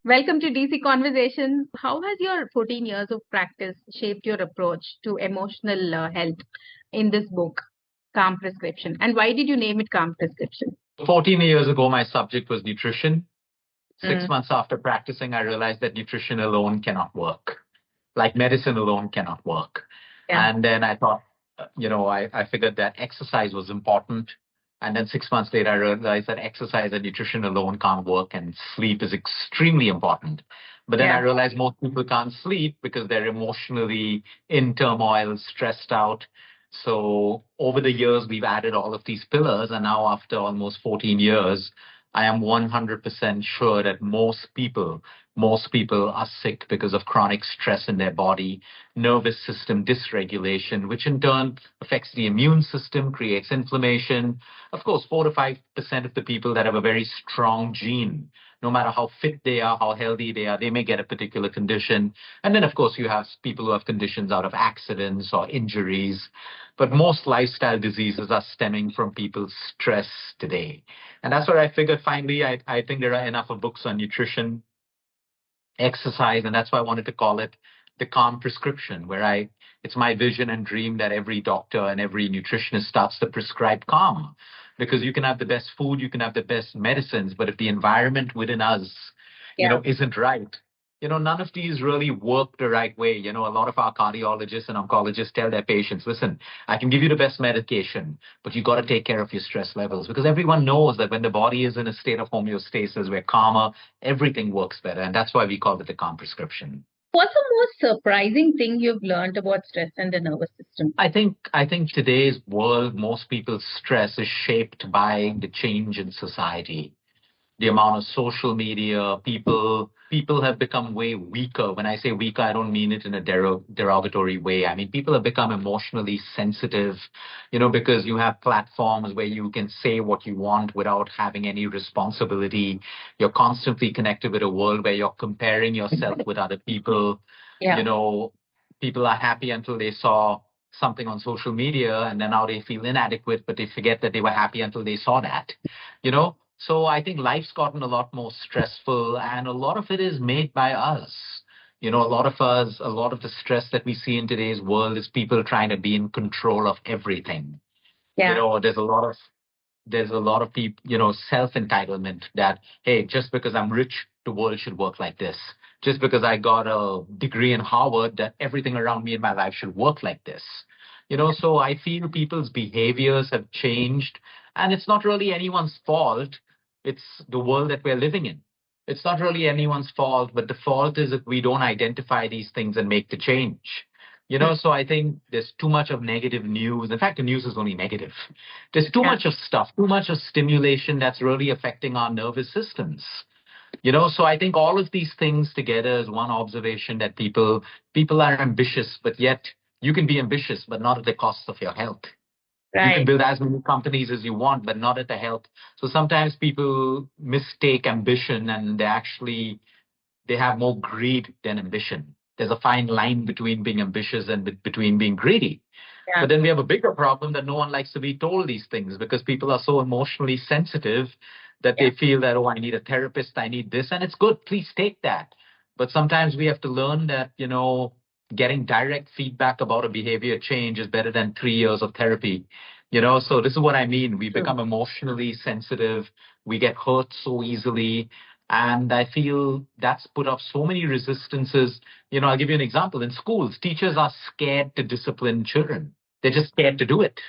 Welcome to DC Conversations. How has your 14 years of practice shaped your approach to emotional health in this book, Calm Prescription? And why did you name it Calm Prescription? 14 years ago, my subject was nutrition. Six Mm, months after practicing, I realized that nutrition alone cannot work. Like medicine alone cannot work. yeah, And then I thought, I figured that exercise was important. And then 6 months later, I realized that exercise and nutrition alone can't work and sleep is extremely important. But then I yeah, realized most people can't sleep because they're emotionally in turmoil, stressed out. So over the years, we've added all of these pillars. And now after almost 14 years, I am 100% sure that most people are sick because of chronic stress in their body, nervous system dysregulation, which in turn affects the immune system, creates inflammation. Of course, 4 to 5% of the people that have a very strong gene, no matter how fit they are, how healthy they are, they may get a particular condition. And then, of course, you have people who have conditions out of accidents or injuries. But most lifestyle diseases are stemming from people's stress today. And that's what I figured finally. I think there are enough of books on nutrition, exercise, and that's why I wanted to call it the calm prescription, where it's my vision and dream that every doctor and every nutritionist starts to prescribe calm. Because you can have the best food, you can have the best medicines, but if the environment within us, yeah. isn't right, none of these really work the right way. A lot of our cardiologists and oncologists tell their patients, listen, I can give you the best medication, but you got to take care of your stress levels because everyone knows that when the body is in a state of homeostasis, we're calmer, everything works better. And that's why we call it the calm prescription. What's the most surprising thing you've learned about stress and the nervous system? I think today's world, most people's stress is shaped by the change in society, the amount of social media, people have become way weaker. When I say weaker, I don't mean it in a derogatory way. I mean, people have become emotionally sensitive, because you have platforms where you can say what you want without having any responsibility. You're constantly connected with a world where you're comparing yourself with other people. Yeah, You know, people are happy until they saw something on social media and then now they feel inadequate, but they forget that they were happy until they saw that. So I think life's gotten a lot more stressful, and a lot of it is made by us. A lot of the stress that we see in today's world is people trying to be in control of everything. yeah, There's a lot of people, self entitlement that, hey, just because I'm rich, the world should work like this. Just because I got a degree in Harvard, that everything around me in my life should work like this. So I feel people's behaviors have changed, and it's not really anyone's fault. It's the world that we're living in. It's not really anyone's fault, but the fault is if we don't identify these things and make the change. So I think there's too much of negative news. In fact, the news is only negative. There's too yeah. much of stuff, too much of stimulation that's really affecting our nervous systems. So I think all of these things together is one observation that people are ambitious, but yet you can be ambitious, but not at the cost of your health. You can Right. build as many companies as you want, but not at the health. So sometimes people mistake ambition and they have more greed than ambition. There's a fine line between being ambitious and between being greedy. Yeah, But then we have a bigger problem that no one likes to be told these things because people are so emotionally sensitive that yeah, they feel that, oh, I need a therapist, I need this, and it's good. Please take that. But sometimes we have to learn that, getting direct feedback about a behavior change is better than 3 years of therapy. So this is what I mean. We true. become emotionally sensitive. We get hurt so easily. And I feel that's put up so many resistances. I'll give you an example. In schools, teachers are scared to discipline children. They're just scared to do it.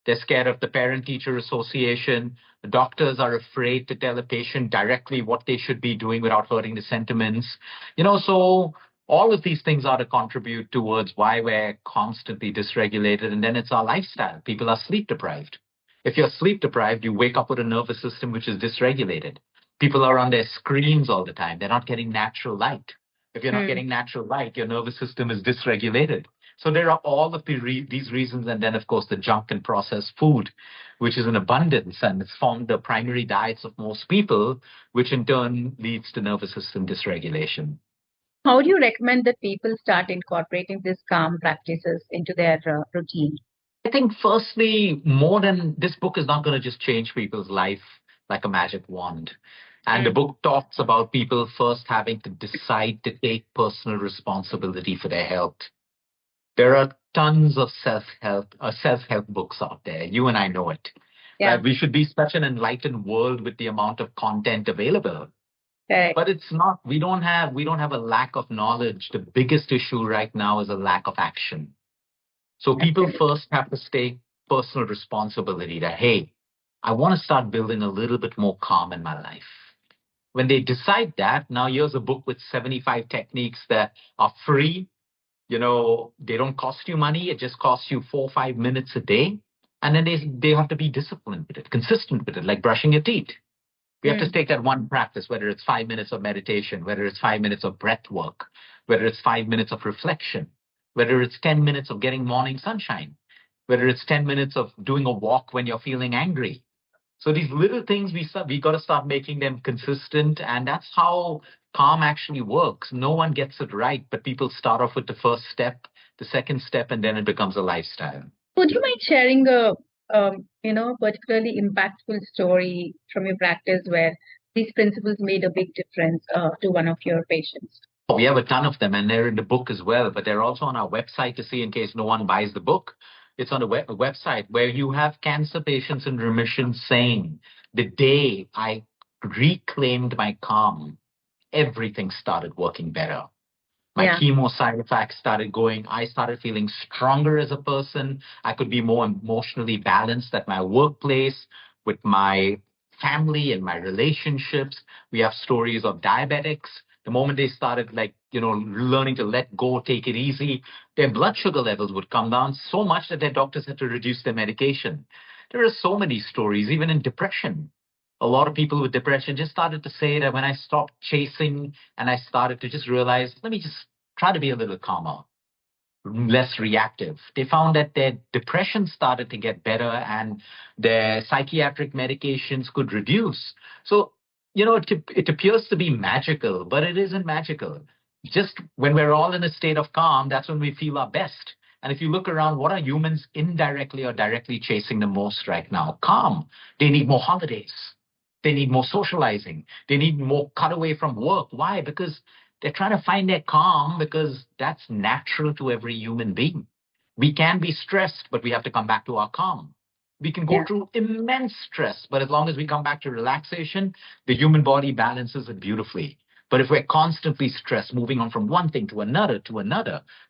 They're scared of the parent teacher association. The doctors are afraid to tell a patient directly what they should be doing without hurting the sentiments. So all of these things are to contribute towards why we're constantly dysregulated. And then it's our lifestyle. People are sleep deprived. If you're sleep deprived, you wake up with a nervous system which is dysregulated. People are on their screens all the time. They're not getting natural light. If you're not Mm. getting natural light, your nervous system is dysregulated. So there are all of these reasons. And then, of course, the junk and processed food, which is in abundance and it's formed the primary diets of most people, which in turn leads to nervous system dysregulation. How do you recommend that people start incorporating these calm practices into their routine? I think, firstly, more than this book is not going to just change people's life like a magic wand. And the book talks about people first having to decide to take personal responsibility for their health. There are tons of self-help books out there. You and I know it. Yeah. We should be such an enlightened world with the amount of content available. Correct. But it's not. We don't have a lack of knowledge. The biggest issue right now is a lack of action. So people Absolutely. first have to take personal responsibility that, hey, I want to start building a little bit more calm in my life. When they decide that, now here's a book with 75 techniques that are free. They don't cost you money. It just costs you 4 or 5 minutes a day. And then they have to be disciplined with it, consistent with it, like brushing your teeth. We have to take that one practice, whether it's 5 minutes of meditation, whether it's 5 minutes of breath work, whether it's 5 minutes of reflection, whether it's 10 minutes of getting morning sunshine, whether it's 10 minutes of doing a walk when you're feeling angry. So these little things we got to start making them consistent, and that's how calm actually works. No one gets it right, but people start off with the first step, the second step, and then it becomes a lifestyle. Would you mind sharing a particularly impactful story from your practice where these principles made a big difference to one of your patients? We have a ton of them, and they're in the book as well, but they're also on our website to see in case no one buys the book. It's on a website where you have cancer patients in remission saying, the day I reclaimed my calm, everything started working better. My chemo side effects started going. I started feeling stronger as a person. I could be more emotionally balanced at my workplace, with my family and my relationships. We have stories of diabetics. The moment they started, learning to let go, take it easy, their blood sugar levels would come down so much that their doctors had to reduce their medication. There are so many stories, even in depression. A lot of people with depression just started to say that when I stopped chasing and I started to just realize, let me just try to be a little calmer, less reactive. They found that their depression started to get better and their psychiatric medications could reduce. So, it appears to be magical, but it isn't magical. Just when we're all in a state of calm, that's when we feel our best. And if you look around, what are humans indirectly or directly chasing the most right now? Calm. They need more holidays. They need more socializing. They need more cut away from work. Why? Because they're trying to find their calm, because that's natural to every human being. We can be stressed, but we have to come back to our calm. We can go through immense stress, but as long as we come back to relaxation, the human body balances it beautifully. But if we're constantly stressed, moving on from one thing to another,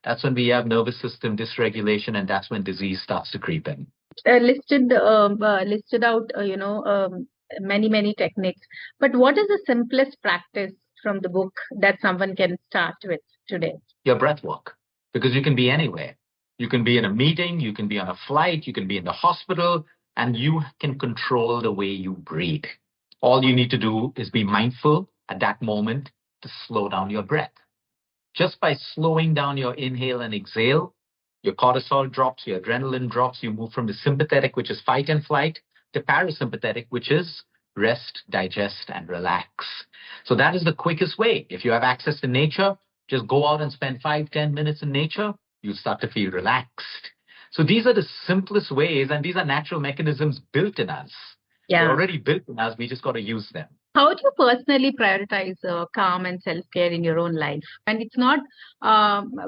that's when we have nervous system dysregulation, and that's when disease starts to creep in. Listed out, many techniques. But what is the simplest practice from the book that someone can start with today? Your breath work, because you can be anywhere. You can be in a meeting, you can be on a flight, you can be in the hospital, and you can control the way you breathe. All you need to do is be mindful at that moment to slow down your breath. Just by slowing down your inhale and exhale, your cortisol drops, your adrenaline drops, you move from the sympathetic, which is fight and flight, to parasympathetic, which is rest, digest, and relax. So that is the quickest way. If you have access to nature, just go out and spend 5-10 minutes in nature. You'll start to feel relaxed. So these are the simplest ways, and these are natural mechanisms built in us. They're already built in us. We just got to use them. How do you personally prioritize calm and self-care in your own life? And it's not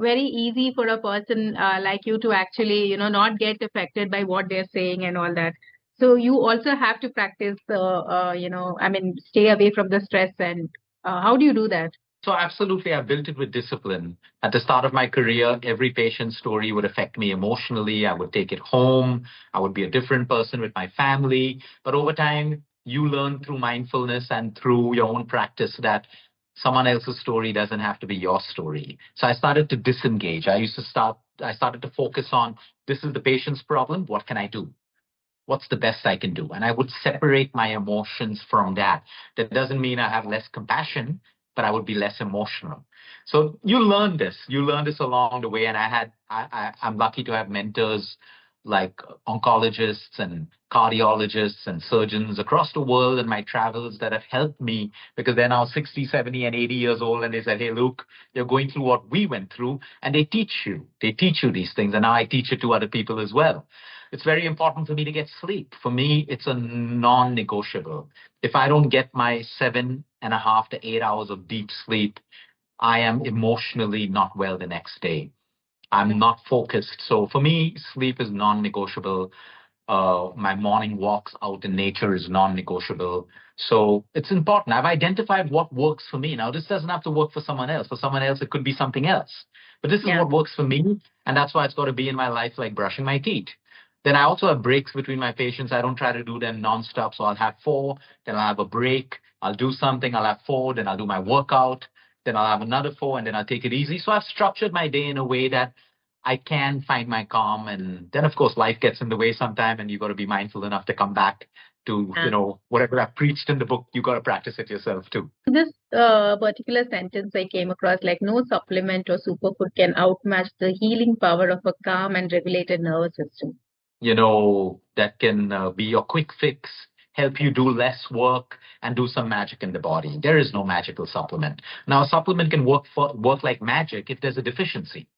very easy for a person like you to actually, not get affected by what they're saying and all that. So you also have to practice, stay away from the stress. And how do you do that? So absolutely, I built it with discipline. At the start of my career, every patient's story would affect me emotionally. I would take it home. I would be a different person with my family. But over time, you learn through mindfulness and through your own practice that someone else's story doesn't have to be your story. So I started to disengage. I started to focus on, this is the patient's problem. What can I do? What's the best I can do? And I would separate my emotions from that. That doesn't mean I have less compassion, but I would be less emotional. So you learn this. You learn this along the way. And I'm lucky to have mentors like oncologists and cardiologists and surgeons across the world in my travels that have helped me because they're now 60, 70, and 80 years old. And they said, hey, Luke, you're going through what we went through. And they teach you. They teach you these things. And now I teach it to other people as well. It's very important for me to get sleep. For me, it's a non-negotiable. If I don't get my 7.5 to 8 hours of deep sleep, I am emotionally not well the next day. I'm not focused. So for me, sleep is non-negotiable. My morning walks out in nature is non-negotiable. So it's important. I've identified what works for me. Now, this doesn't have to work for someone else. For someone else, it could be something else. But this is Yeah. what works for me. And that's why it's got to be in my life like brushing my teeth. Then I also have breaks between my patients. I don't try to do them nonstop. So I'll have 4, then I'll have a break. I'll do something. I'll have 4, then I'll do my workout. Then I'll have another 4, and then I'll take it easy. So I've structured my day in a way that I can find my calm. And then, of course, life gets in the way sometime, and you got to be mindful enough to come back to, whatever I've preached in the book, you got to practice it yourself too. This particular sentence I came across, like no supplement or superfood can outmatch the healing power of a calm and regulated nervous system. That can be your quick fix, help you do less work and do some magic in the body. There is no magical supplement. Now, a supplement can work like magic if there's a deficiency.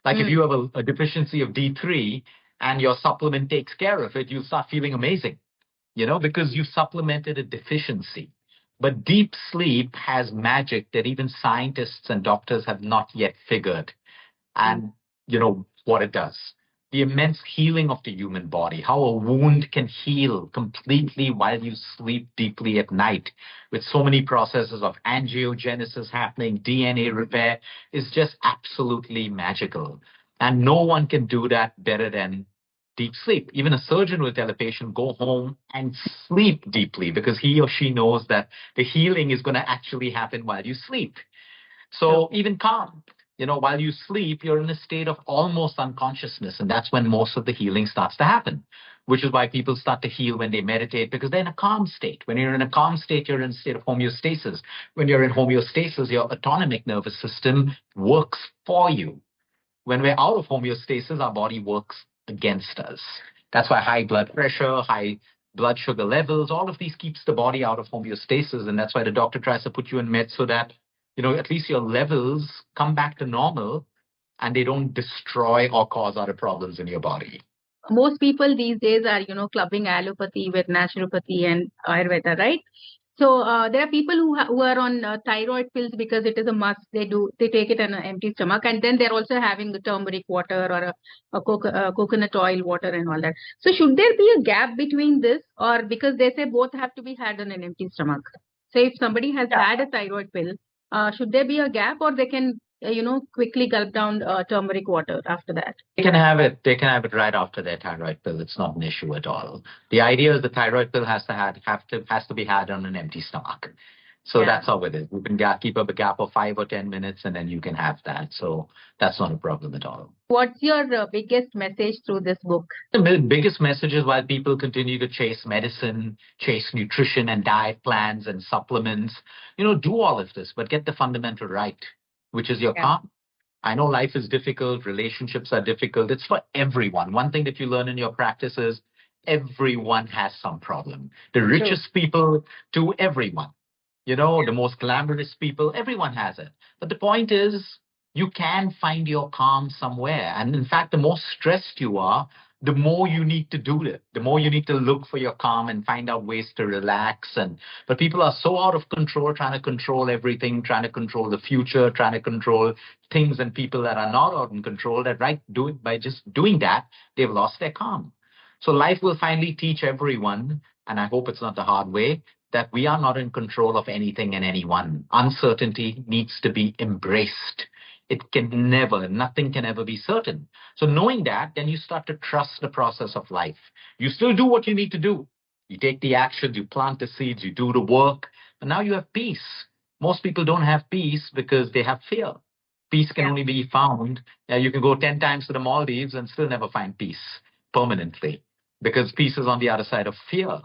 Like if you have a deficiency of D3 and your supplement takes care of it, you'll start feeling amazing, because you supplemented a deficiency. But deep sleep has magic that even scientists and doctors have not yet figured. And what it does. The immense healing of the human body, how a wound can heal completely while you sleep deeply at night, with so many processes of angiogenesis happening, DNA repair, is just absolutely magical. And no one can do that better than deep sleep. Even a surgeon will tell a patient, go home and sleep deeply, because he or she knows that the healing is going to actually happen while you sleep. So even calm, while you sleep, you're in a state of almost unconsciousness. And that's when most of the healing starts to happen, which is why people start to heal when they meditate, because they're in a calm state. When you're in a calm state, you're in a state of homeostasis. When you're in homeostasis, your autonomic nervous system works for you. When we're out of homeostasis, our body works against us. That's why high blood pressure, high blood sugar levels, all of these keeps the body out of homeostasis. And that's why the doctor tries to put you in meds so that, at least your levels come back to normal and they don't destroy or cause other problems in your body. Most people these days are, clubbing allopathy with naturopathy and Ayurveda, right? So there are people who are on thyroid pills because it is a must. They take it on an empty stomach, and then they're also having the turmeric water or a coconut oil water and all that. So should there be a gap between this, or because they say both have to be had on an empty stomach? So if somebody has had a thyroid pill, should there be a gap, or they can quickly gulp down turmeric water after that? They can have it. They can have it right after their thyroid pill. It's not an issue at all. The idea is the thyroid pill has to be had on an empty stomach. So that's how it is. You can keep up a gap of 5 or 10 minutes, and then you can have that. So that's not a problem at all. What's your biggest message through this book? The biggest message is while people continue to chase medicine, chase nutrition and diet plans and supplements, do all of this, but get the fundamental right, which is your calm. I know life is difficult, relationships are difficult. It's for everyone. One thing that you learn in your practice is everyone has some problem. The richest people to everyone. The most glamorous people, everyone has it. But the point is, you can find your calm somewhere. And in fact, the more stressed you are, the more you need to do it. The more you need to look for your calm and find out ways to relax. But people are so out of control, trying to control everything, trying to control the future, trying to control things and people that are not out in control, that by just doing that, they've lost their calm. So life will finally teach everyone, and I hope it's not the hard way, that we are not in control of anything and anyone. Uncertainty needs to be embraced. Nothing can ever be certain. So knowing that, then you start to trust the process of life. You still do what you need to do. You take the actions, you plant the seeds, you do the work, and now you have peace. Most people don't have peace because they have fear. Peace can only be found. You can go 10 times to the Maldives and still never find peace permanently, because peace is on the other side of fear.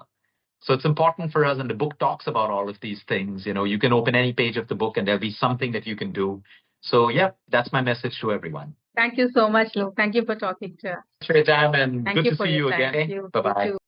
So it's important for us, and the book talks about all of these things. You can open any page of the book and there'll be something that you can do. So, that's my message to everyone. Thank you so much, Luke. Thank you for talking to us. For your time and Thank good you to for see your you time. again. You Bye bye. too.